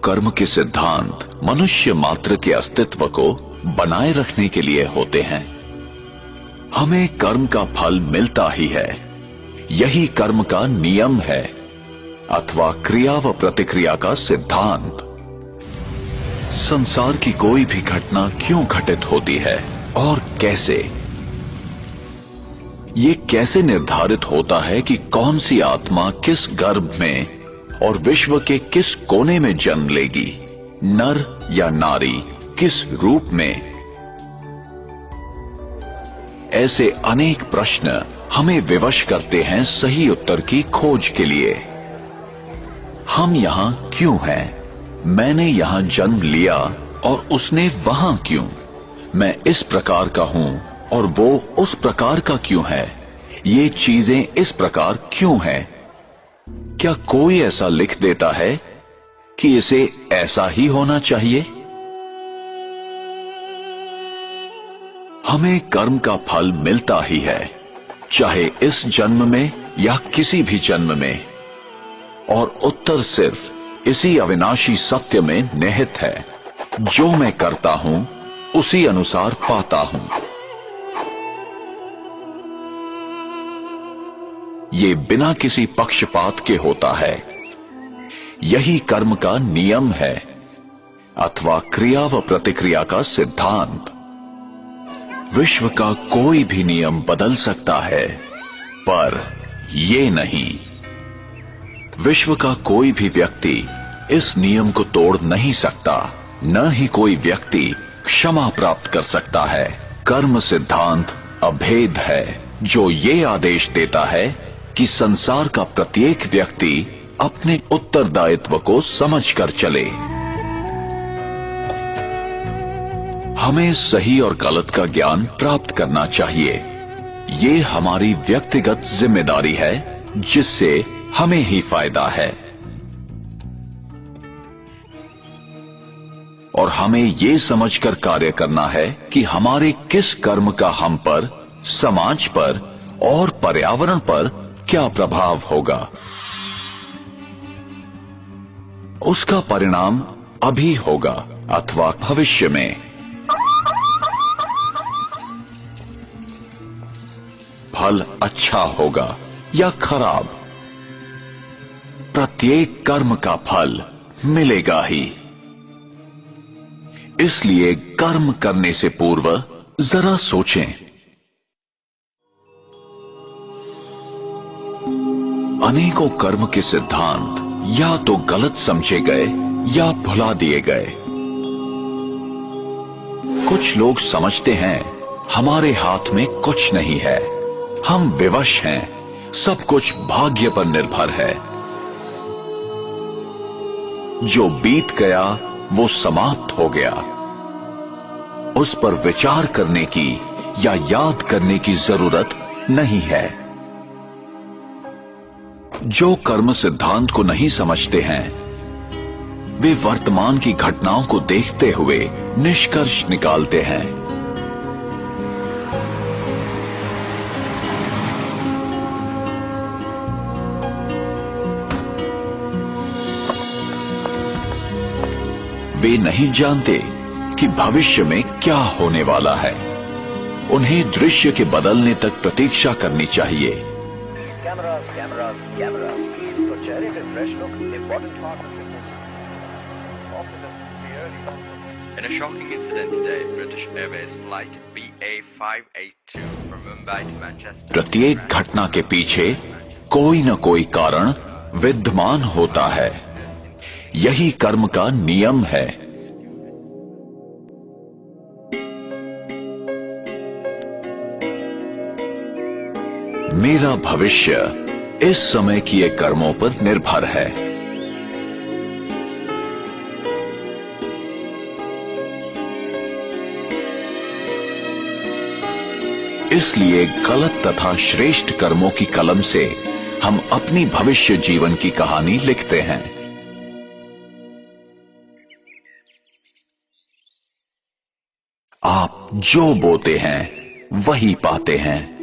कर्म के सिद्धांत मनुष्य मात्र के अस्तित्व को बनाए रखने के लिए होते हैं। हमें कर्म का फल मिलता ही है, यही कर्म का नियम है अथवा क्रिया व प्रतिक्रिया का सिद्धांत। संसार की कोई भी घटना क्यों घटित होती है और कैसे, ये कैसे निर्धारित होता है कि कौन सी आत्मा किस गर्भ में और विश्व के किस कोने में जन्म लेगी, नर या नारी, किस रूप में। ऐसे अनेक प्रश्न हमें विवश करते हैं सही उत्तर की खोज के लिए। हम यहां क्यों हैं? मैंने यहां जन्म लिया और उसने वहां क्यों? मैं इस प्रकार का हूं और वो उस प्रकार का क्यों है? ये चीजें इस प्रकार क्यों हैं? क्या कोई ऐसा लिख देता है कि इसे ऐसा ही होना चाहिए? हमें कर्म का फल मिलता ही है, चाहे इस जन्म में या किसी भी जन्म में, और उत्तर सिर्फ इसी अविनाशी सत्य में निहित है, जो मैं करता हूं उसी अनुसार पाता हूं। ये बिना किसी पक्षपात के होता है, यही कर्म का नियम है अथवा क्रिया व प्रतिक्रिया का सिद्धांत। विश्व का कोई भी नियम बदल सकता है, पर ये नहीं। विश्व का कोई भी व्यक्ति इस नियम को तोड़ नहीं सकता, न ही कोई व्यक्ति क्षमा प्राप्त कर सकता है। कर्म सिद्धांत अभेद है, जो ये आदेश देता है कि संसार का प्रत्येक व्यक्ति अपने उत्तरदायित्व को समझकर चले। हमें सही और गलत का ज्ञान प्राप्त करना चाहिए। ये हमारी व्यक्तिगत जिम्मेदारी है, जिससे हमें ही फायदा है। और हमें ये समझकर कार्य करना है कि हमारे किस कर्म का हम पर, समाज पर और पर्यावरण पर क्या प्रभाव होगा। उसका परिणाम अभी होगा अथवा भविष्य में। फल अच्छा होगा या खराब, प्रत्येक कर्म का फल मिलेगा ही। इसलिए कर्म करने से पूर्व जरा सोचें। अनेकों कर्म के सिद्धांत या तो गलत समझे गए या भुला दिए गए। कुछ लोग समझते हैं हमारे हाथ में कुछ नहीं है, हम विवश हैं, सब कुछ भाग्य पर निर्भर है। जो बीत गया वो समाप्त हो गया, उस पर विचार करने की या याद करने की जरूरत नहीं है। जो कर्म सिद्धांत को नहीं समझते हैं, वे वर्तमान की घटनाओं को देखते हुए निष्कर्ष निकालते हैं। वे नहीं जानते कि भविष्य में क्या होने वाला है। उन्हें दृश्य के बदलने तक प्रतीक्षा करनी चाहिए। Cameras, cameras, cameras. तो चेहरे पे fresh look important part of In a shocking incident today, British Airways flight BA582 from Mumbai to Manchester. प्रत्येक घटना के पीछे कोई न कोई कारण विद्यमान होता है, यही कर्म का नियम है। मेरा भविष्य इस समय किए कर्मों पर निर्भर है। इसलिए गलत तथा श्रेष्ठ कर्मों की कलम से हम अपनी भविष्य जीवन की कहानी लिखते हैं। आप जो बोते हैं वही पाते हैं।